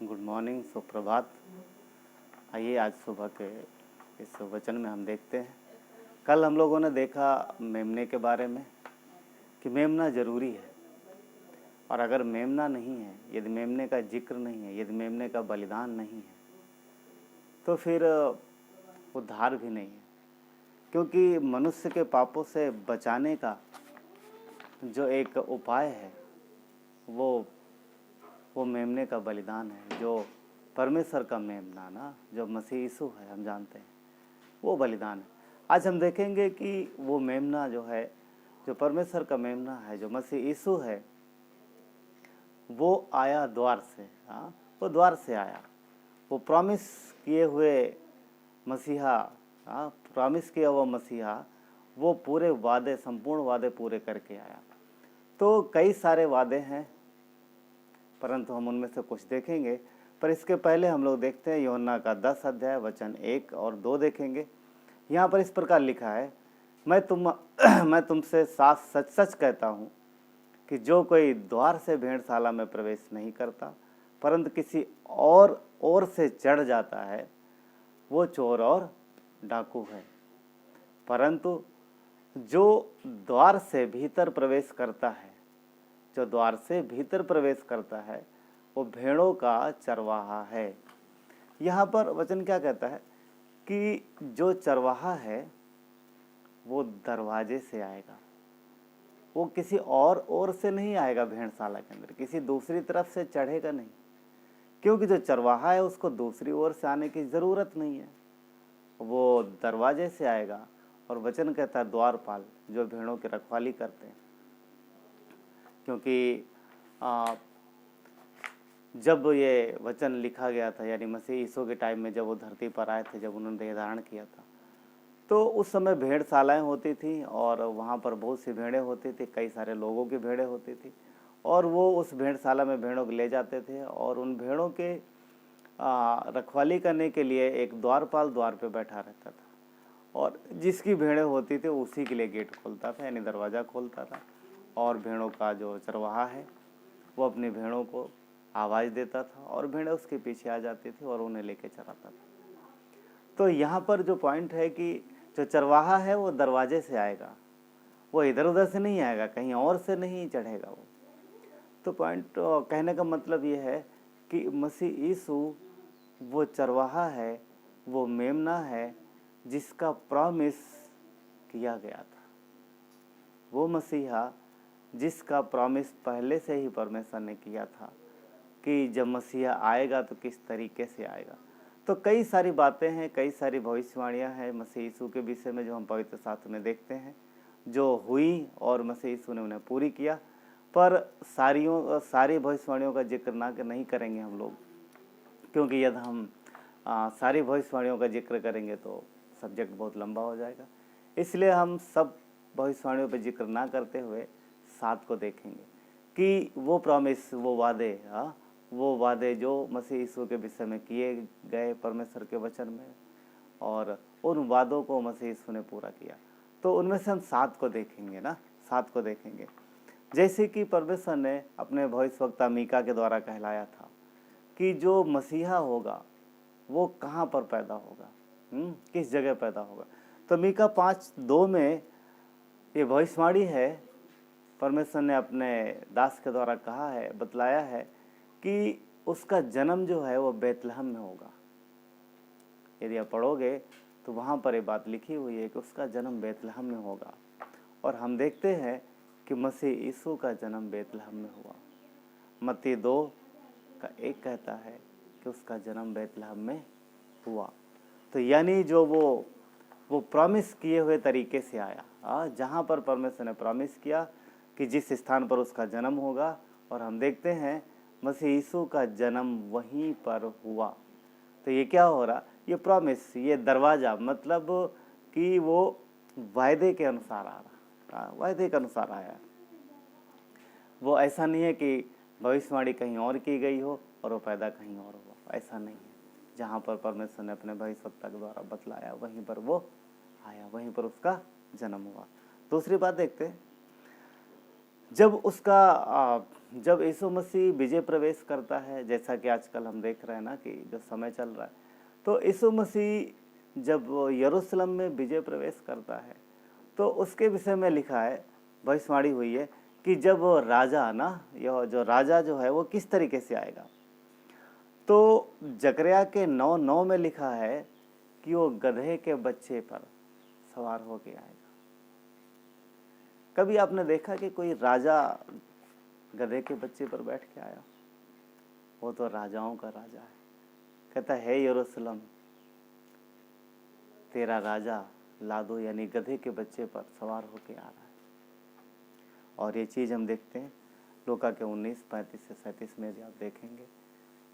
Good morning, सुप्रभात। आइए आज सुबह के इस वचन में हम देखते हैं। कल हम लोगों ने देखा मेमने के बारे में कि मेमना ज़रूरी है, और अगर मेमना नहीं है, यदि मेमने का जिक्र नहीं है, यदि मेमने का बलिदान नहीं है, तो फिर उद्धार भी नहीं है। क्योंकि मनुष्य के पापों से बचाने का जो एक उपाय है वो मेमने का बलिदान है, जो परमेश्वर का मेमना ना, जो मसीह यीशु है, हम जानते हैं वो बलिदान है। आज हम देखेंगे कि वो मेमना जो है, जो परमेश्वर का मेमना है, जो मसीह यीशु है, वो आया द्वार से। हाँ, वो द्वार से आया। वो प्रॉमिस किए हुए मसीहा, हाँ, प्रॉमिस किया हुआ मसीहा, वो पूरे वादे, संपूर्ण वादे पूरे करके आया। तो कई सारे वादे हैं, परंतु हम उनमें से कुछ देखेंगे। पर इसके पहले हम लोग देखते हैं यूहन्ना का 10 अध्याय वचन 1 और 2 देखेंगे। यहाँ पर इस प्रकार लिखा है, मैं तुमसे साफ सच सच कहता हूँ कि जो कोई द्वार से भेड़शाला में प्रवेश नहीं करता, परंतु किसी और से चढ़ जाता है, वो चोर और डाकू है। परंतु जो द्वार से भीतर प्रवेश करता है, जो द्वार से भीतर प्रवेश करता है, वो भेड़ों का चरवाहा है। यहाँ पर वचन क्या कहता है कि जो चरवाहा है वो दरवाजे से आएगा, वो किसी और से नहीं आएगा। भेड़शाला के अंदर किसी दूसरी तरफ से चढ़ेगा नहीं, क्योंकि जो चरवाहा है उसको दूसरी ओर से आने की ज़रूरत नहीं है, वो दरवाजे से आएगा। और वचन कहता है द्वारपाल, जो भेड़ों की रखवाली करते हैं। क्योंकि जब ये वचन लिखा गया था, यानी मसीह यीशु के टाइम में जब वो धरती पर आए थे, जब उन्होंने देह धारण किया था, तो उस समय भेड़शालाएँ होती थी और वहाँ पर बहुत सी भेड़ें होती थी, कई सारे लोगों की भेड़ें होती थी। और वो उस भेड़शाला में भेड़ों को ले जाते थे, और उन भेड़ों के रखवाली करने के लिए एक द्वारपाल द्वार पे बैठा रहता था, और जिसकी भेड़ें होती थी उसी के लिए गेट खोलता था, यानी दरवाज़ा खोलता था। और भेड़ों का जो चरवाहा है वो अपनी भेड़ों को आवाज़ देता था, और भेड़ें उसके पीछे आ जाती थी और उन्हें लेके चराता था। तो यहाँ पर जो पॉइंट है कि जो चरवाहा है वो दरवाजे से आएगा, वो इधर उधर से नहीं आएगा, कहीं और से नहीं चढ़ेगा वो। तो पॉइंट कहने का मतलब ये है कि मसीह यीशु वो चरवाहा है, वो मेमना है जिसका प्रॉमिस किया गया था। वो मसीहा जिसका प्रॉमिस पहले से ही परमेश्वर ने किया था कि जब मसीहा आएगा तो किस तरीके से आएगा। तो कई सारी बातें हैं, कई सारी भविष्यवाणियां हैं मसीह यीशु के विषय में, जो हम पवित्र शास्त्र में देखते हैं, जो हुई और मसीह यीशु ने उन्हें पूरी किया। पर सारी भविष्यवाणियों का जिक्र नहीं करेंगे हम लोग, क्योंकि यदि हम सारी भविष्यवाणियों का जिक्र करेंगे तो सब्जेक्ट बहुत लंबा हो जाएगा। इसलिए हम सब भविष्यवाणियों पर जिक्र ना करते हुए 7 को देखेंगे कि वो प्रॉमिस, वो वादे, वो वादे जो मसीह यीशु के विषय में किए गए परमेश्वर के वचन में, और उन वादों को मसीह यीशु ने पूरा किया। तो उनमें से हम 7 को देखेंगे ना, 7 को देखेंगे। जैसे कि परमेश्वर ने अपने भविष्यवक्ता मीका के द्वारा कहलाया था कि जो मसीहा होगा वो कहाँ पर पैदा होगा, किस जगह पैदा होगा। तो मीका 5:2 में ये भविष्यवाणी है, परमेश्वर ने अपने दास के द्वारा कहा है, बतलाया है कि उसका जन्म जो है वो बेतलहम में होगा। यदि आप पढ़ोगे तो वहाँ पर ये बात लिखी हुई है कि उसका जन्म बेतलहम में होगा। और हम देखते हैं कि मसीह यीशु का जन्म बेतलहम में हुआ। मत्ती 2:1 कहता है कि उसका जन्म बेतलहम में हुआ। तो यानी जो वो प्रॉमिस किए हुए तरीके से आया, जहाँ पर परमेश्वर ने प्रॉमिस किया कि जिस स्थान पर उसका जन्म होगा, और हम देखते हैं मसीह यीशु का जन्म वहीं पर हुआ। तो ये क्या हो रहा, ये प्रॉमिस, ये दरवाज़ा, मतलब कि वो वायदे के अनुसार आ रहा, वायदे के अनुसार आया। वो ऐसा नहीं है कि भविष्यवाणी कहीं और की गई हो और वो पैदा कहीं और हुआ, ऐसा नहीं है। जहाँ पर परमेश्वर ने अपने भविष्यवक्ता के द्वारा बतलाया वहीं पर वो आया, वहीं पर उसका जन्म हुआ। दूसरी बात देखते हैं, जब जब यीशु मसीह विजय प्रवेश करता है, जैसा कि आजकल हम देख रहे हैं ना कि जो समय चल रहा है, तो यीशु मसीह जब यरूशलेम में विजय प्रवेश करता है तो उसके विषय में लिखा है, भविष्यवाणी हुई है कि जब राजा ना, यह जो राजा जो है वो किस तरीके से आएगा। तो जकरिया के 9:9 में लिखा है कि वो गधे के बच्चे पर सवार होके आएगा। कभी आपने देखा कि कोई राजा गधे के बच्चे पर बैठ के आया? वो तो राजाओं का राजा है। कहता है यरूशलेम, तेरा राजा लादो, यानी गधे के बच्चे पर सवार होके आ रहा है। और ये चीज़ हम देखते हैं लूका के 19:35 से 37 में भी आप देखेंगे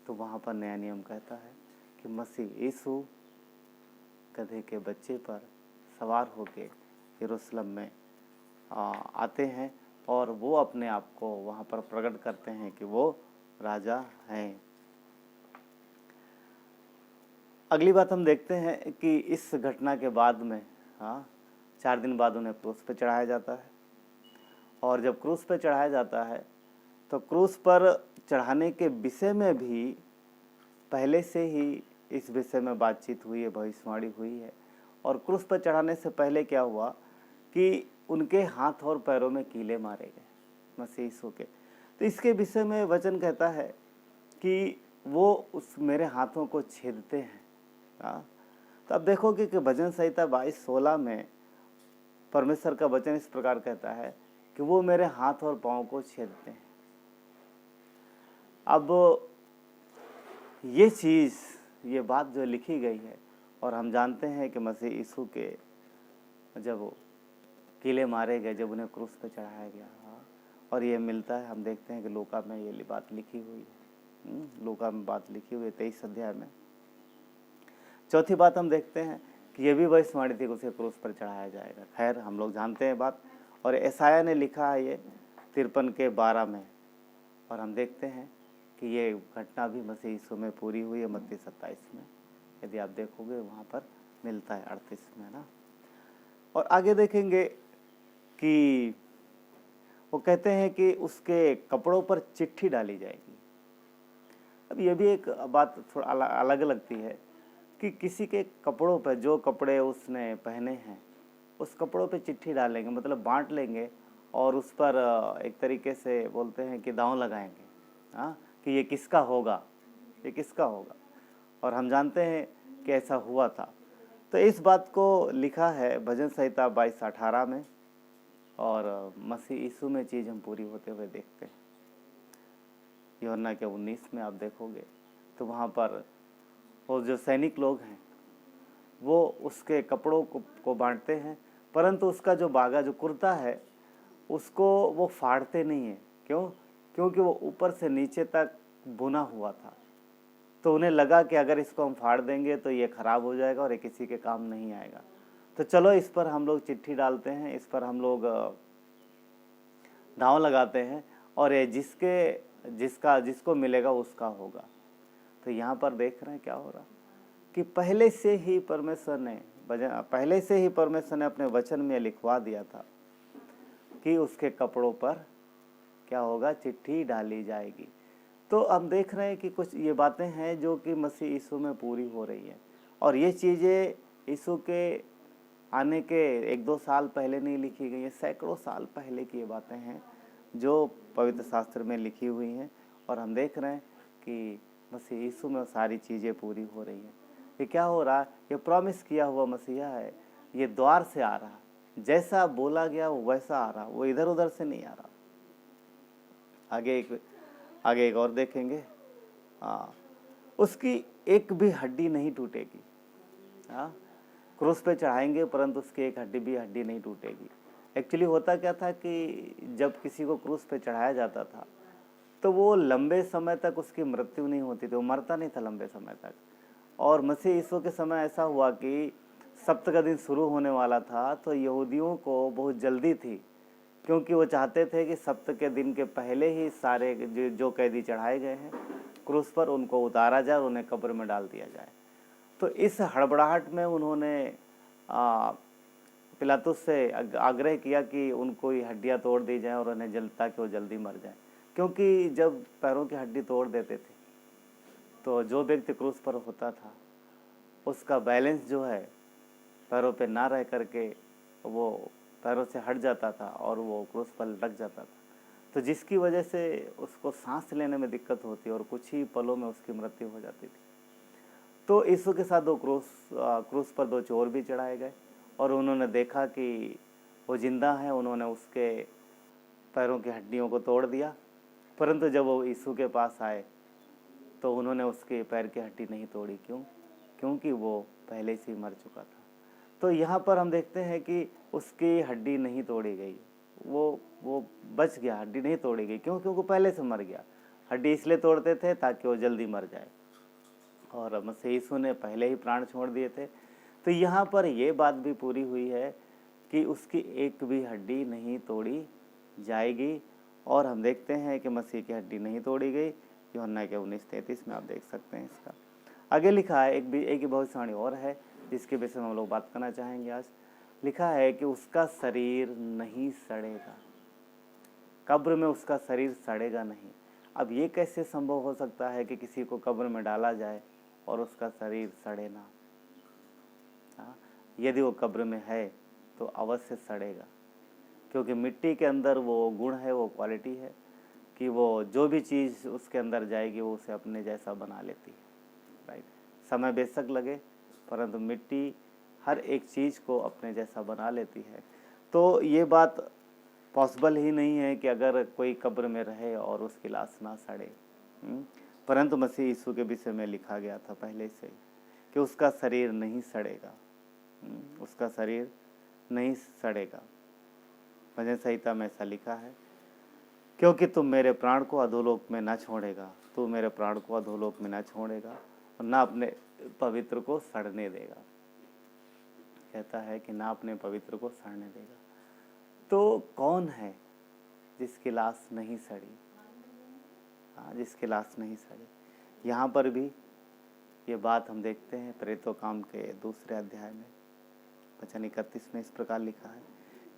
तो वहाँ पर नया नियम कहता है कि मसीह यीशु गधे के बच्चे पर सवार होके यरूशलेम में आते हैं और वो अपने आप को वहाँ पर प्रकट करते हैं कि वो राजा हैं। अगली बात हम देखते हैं कि इस घटना के बाद में 4 दिन बाद उन्हें क्रूस पे चढ़ाया जाता है। और जब क्रूस पे चढ़ाया जाता है तो क्रूस पर चढ़ाने के विषय में भी पहले से ही इस विषय में बातचीत हुई है, भविष्यवाणी हुई है। और क्रूस पर चढ़ाने से पहले क्या हुआ कि उनके हाथ और पैरों में कीले मारे गए मसीह यीशु के। तो इसके विषय में वचन कहता है कि वो उस मेरे हाथों को छेदते हैं। तो अब देखोगे कि भजन संहिता 22:16 में परमेश्वर का वचन इस प्रकार कहता है कि वो मेरे हाथ और पाँव को छेदते हैं। अब ये चीज़, ये बात जो लिखी गई है, और हम जानते हैं कि मसीह यीशु के जब कीले मारे गए, जब उन्हें क्रूस पर चढ़ाया गया, और ये मिलता है, हम देखते हैं कि लूका में ये बात लिखी हुई है। लूका में बात लिखी हुई है 23 अध्याय में। चौथी बात हम देखते हैं कि ये भी भविष्यवाणी थी कि उसे क्रूस पर चढ़ाया जाएगा। खैर हम लोग जानते हैं बात, और यशायाह ने लिखा है ये 53 के 12 में, और हम देखते हैं कि ये घटना भी मसीह यीशु में पूरी हुई है मत्ती 27 में। यदि आप देखोगे वहाँ पर मिलता है 38 में ना। और आगे देखेंगे कि वो कहते हैं कि उसके कपड़ों पर चिट्ठी डाली जाएगी। अब ये भी एक बात थोड़ा अलग लगती है कि किसी के कपड़ों पर, जो कपड़े उसने पहने हैं उस कपड़ों पे चिट्ठी डालेंगे, मतलब बांट लेंगे और उस पर एक तरीके से बोलते हैं कि दांव लगाएंगे कि ये किसका होगा, ये किसका होगा। और हम जानते हैं कि ऐसा हुआ था। तो इस बात को लिखा है भजन संहिता 22:18 में, और मसीह यीशु में चीज़ हम पूरी होते हुए देखते हैं। यूहन्ना के 19 में आप देखोगे तो वहाँ पर वो जो सैनिक लोग हैं वो उसके कपड़ों को बांटते हैं, परंतु उसका जो बागा, जो कुर्ता है, उसको वो फाड़ते नहीं है। क्यों? क्योंकि वो ऊपर से नीचे तक बुना हुआ था। तो उन्हें लगा कि अगर इसको हम फाड़ देंगे तो ये ख़राब हो जाएगा और ये किसी के काम नहीं आएगा। तो चलो इस पर हम लोग चिट्ठी डालते हैं, इस पर हम लोग दांव लगाते हैं, और ये जिसको मिलेगा उसका होगा। तो यहाँ पर देख रहे हैं क्या हो रहा कि पहले से ही परमेश्वर ने अपने वचन में लिखवा दिया था कि उसके कपड़ों पर क्या होगा, चिट्ठी डाली जाएगी। तो हम देख रहे हैं कि कुछ ये बातें हैं जो कि मसीह यीशु में पूरी हो रही है। और ये चीज़ें यीशु के आने के 1-2 साल पहले नहीं लिखी गई हैं, सैकड़ों साल पहले की ये बातें हैं जो पवित्र शास्त्र में लिखी हुई हैं। और हम देख रहे हैं कि मसीह यीशु में सारी चीज़ें पूरी हो रही हैं। ये क्या हो रहा है, ये प्रॉमिस किया हुआ मसीहा है, ये द्वार से आ रहा, जैसा बोला गया वो वैसा आ रहा, वो इधर उधर से नहीं आ रहा। आगे एक और देखेंगे, उसकी एक भी हड्डी नहीं टूटेगी। क्रूस पे चढ़ाएंगे परंतु उसकी एक हड्डी नहीं टूटेगी। एक्चुअली होता क्या था कि जब किसी को क्रूस पे चढ़ाया जाता था तो वो लंबे समय तक उसकी मृत्यु नहीं होती थी, वो मरता नहीं था लंबे समय तक। और मसीह यीशु के समय ऐसा हुआ कि सब्त का दिन शुरू होने वाला था, तो यहूदियों को बहुत जल्दी थी, क्योंकि वो चाहते थे कि सब्त के दिन के पहले ही सारे जो कैदी चढ़ाए गए हैं क्रूस पर उनको उतारा जाए और उन्हें कब्र में डाल दिया जाए। तो इस हड़बड़ाहट में उन्होंने पिलातुस से आग्रह किया कि उनको ये हड्डियाँ तोड़ दी जाए और उन्हें ताकि वो जल्दी मर जाए, क्योंकि जब पैरों की हड्डी तोड़ देते थे तो जो व्यक्ति क्रूस पर होता था उसका बैलेंस जो है पैरों पे ना रह करके वो पैरों से हट जाता था और वो क्रूस पर लटक जाता था, तो जिसकी वजह से उसको सांस लेने में दिक्कत होती और कुछ ही पलों में उसकी मृत्यु हो जाती थी। तो यीशु के साथ क्रूस पर दो चोर भी चढ़ाए गए और उन्होंने देखा कि वो जिंदा है। उन्होंने उसके पैरों की हड्डियों को तोड़ दिया, परंतु जब वो यीशु के पास आए तो उन्होंने उसके पैर की हड्डी नहीं तोड़ी। क्यों? क्योंकि वो पहले से ही मर चुका था। तो यहाँ पर हम देखते हैं कि उसकी हड्डी नहीं तोड़ी गई, वो बच गया, हड्डी नहीं तोड़ी गई। क्यों? क्योंकि पहले से मर गया। हड्डी इसलिए तोड़ते थे ताकि वो जल्दी मर जाए, और मसीह यीशु ने पहले ही प्राण छोड़ दिए थे। तो यहाँ पर ये बात भी पूरी हुई है कि उसकी एक भी हड्डी नहीं तोड़ी जाएगी, और हम देखते हैं कि मसीह की हड्डी नहीं तोड़ी गई। यूहन्ना के 19:33 में आप देख सकते हैं इसका। आगे लिखा है एक ही भविष्यवाणी और है जिसके विषय में हम लोग बात करना चाहेंगे आज। लिखा है कि उसका शरीर नहीं सड़ेगा, कब्र में उसका शरीर सड़ेगा नहीं। अब ये कैसे संभव हो सकता है कि किसी को कब्र में डाला जाए और उसका शरीर सड़े ना? यदि वो कब्र में है तो अवश्य सड़ेगा, क्योंकि मिट्टी के अंदर वो गुण है, वो क्वालिटी है कि वो जो भी चीज़ उसके अंदर जाएगी वो उसे अपने जैसा बना लेती है। राइट? समय बेशक लगे, परंतु मिट्टी हर एक चीज़ को अपने जैसा बना लेती है। तो ये बात पॉसिबल ही नहीं है कि अगर कोई कब्र में रहे और उसकी लाश ना सड़े। परंतु मसीह यीशु के विषय में लिखा गया था पहले से कि उसका शरीर नहीं सड़ेगा, उसका शरीर नहीं सड़ेगा। भजन संहिता में ऐसा लिखा है, क्योंकि तुम मेरे प्राण को अधोलोक में न छोड़ेगा, तू मेरे प्राण को अधोलोक में न छोड़ेगा और ना अपने पवित्र को सड़ने देगा। कहता है कि ना अपने पवित्र को सड़ने देगा। तो कौन है जिसकी लाश नहीं सड़ी? जिसकी लाश नहीं सड़ी। यहाँ पर भी ये बात हम देखते हैं प्रेरितों काम के 2 अध्याय में वचन 31 में इस प्रकार लिखा है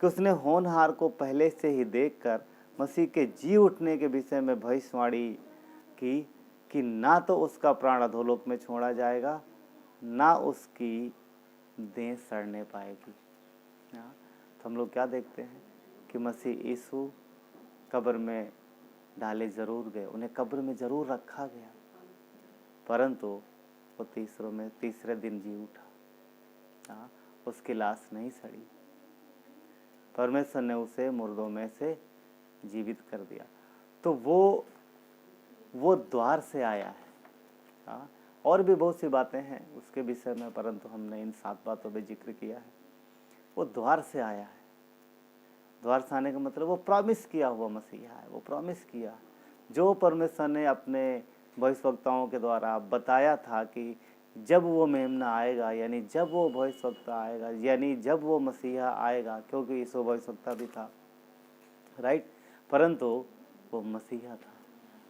कि उसने होनहार को पहले से ही देखकर मसीह के जी उठने के विषय में भविष्यवाणी की कि ना तो उसका प्राण अधोलोक में छोड़ा जाएगा, ना उसकी देह सड़ने पाएगी। तो हम लोग क्या देखते हैं कि मसीह यीशु कब्र में डाले ज़रूर गए, उन्हें कब्र में ज़रूर रखा गया, परंतु वो तीसरे दिन जी उठा। उसकी लाश नहीं सड़ी, परमेश्वर ने उसे मुर्दों में से जीवित कर दिया। तो वो द्वार से आया है। और भी बहुत सी बातें हैं उसके विषय में, परंतु हमने इन 7 बातों पे जिक्र किया है। वो द्वार से आया है। द्वार से आने का मतलब वो प्रॉमिस किया हुआ मसीहा है। वो प्रॉमिस किया जो परमेश्वर ने अपने भविष्यवक्ताओं के द्वारा बताया था कि जब वो मेमना आएगा, यानी जब वो भविष्यवक्ता आएगा, यानी जब वो मसीहा आएगा, क्योंकि यीशु भविष्यवक्ता भी था, राइट, परंतु वो मसीहा था।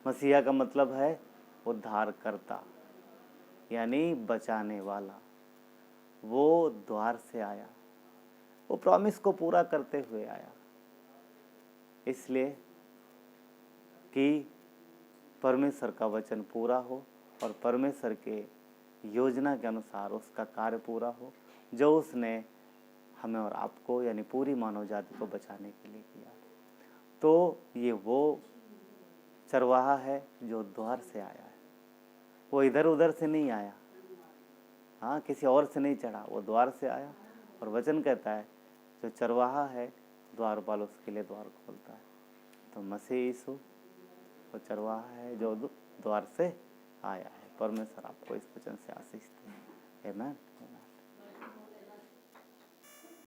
मसीहा का मतलब है उद्धारकर्ता, यानी बचाने वाला। वो द्वार से आया, वो प्रॉमिस को पूरा करते हुए आया, इसलिए कि परमेश्वर का वचन पूरा हो और परमेश्वर के योजना के अनुसार उसका कार्य पूरा हो जो उसने हमें और आपको यानी पूरी मानव जाति को बचाने के लिए किया। तो ये वो चरवाहा है जो द्वार से आया है। वो इधर उधर से नहीं आया, किसी और से नहीं चढ़ा, वो द्वार से आया। और वचन कहता है जो चरवाहा है द्वारपाल उसके लिए द्वार खोलता है। तो मसीह यीशु वो चरवाहा है जो द्वार से आया है। परमेश्वर आपको इस वचन से आशीष दे। आमीन।